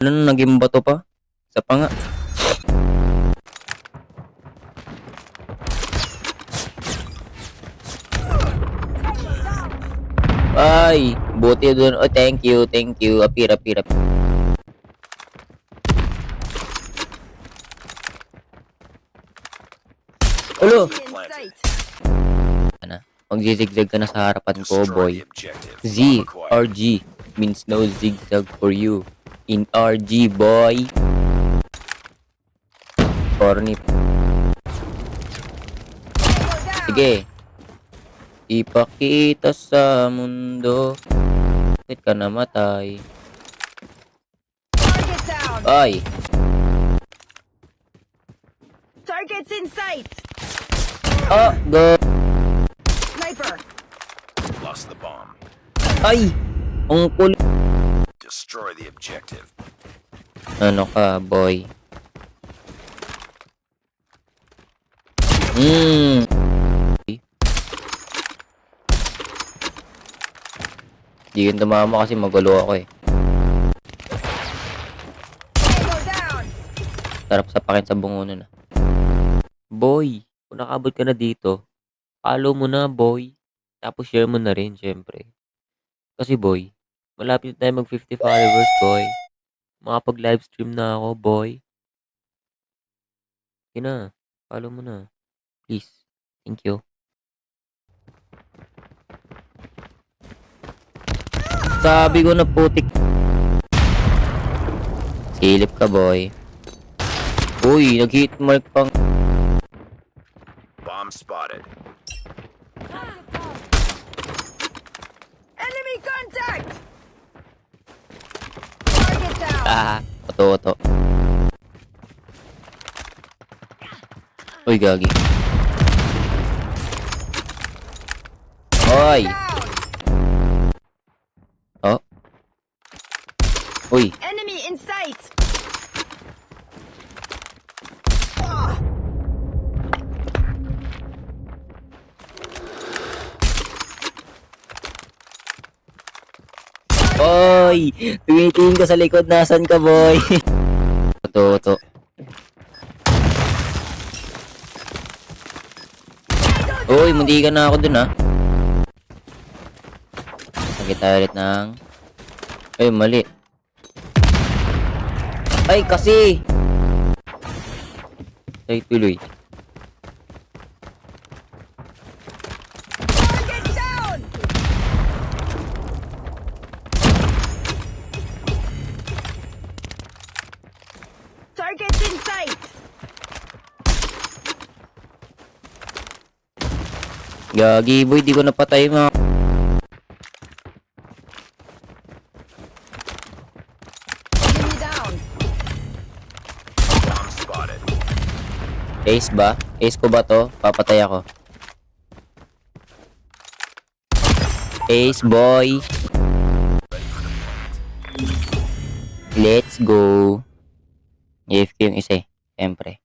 Ano na, naging bato pa? Isa pa nga. Ay, buti doon. Oh, thank you, thank you. Apir. Ulo! Magzizigzag ka na sa harapan ko, boy. Z or G means no zigzag for you. In RG, boy. Corny. Sige. Ipakita sa mundo. Bakit ka namatay? Ay! Targets in sight. Oh, go! Sniper. Lost the bomb. Ay! Ang cool. Destroy the objective. Ano ka, boy? Di yun tumama kasi magulo ako eh. Go down. Sarap sa pakin sa bungo nun ah. Boy, kung nakabot ka na dito, follow mo na, boy. Tapos share mo na rin, syempre. Kasi boy, malapit na tayo mag 50 followers, boy. Makapag-live stream na ako, boy. Yun na, follow mo na. Please. Thank you. Sabi ko na putik. Silip ka, boy. Uy, nag-hit mark pang. Bomb spotted. Enemy contact. Target down. Oto. Uy, gagi. Oy! Down. Oh. Uy, Enemy in sight. Oy! Tumitingin ka sa likod, nasan ka, boy? Oto. Uy, mundi ka na ako dun, ha? Nakita ulit ng... Ay, mali. Ay, kasi! Ay, tuloy. Target down. Targets in sight. Gagi, boy, di ko napatay mga... Enemy down. Bomb spotted. Ace ba? Ace ko ba to? Papatay ako. Ace, boy! Let's go! AFK yung isa eh. Siyempre.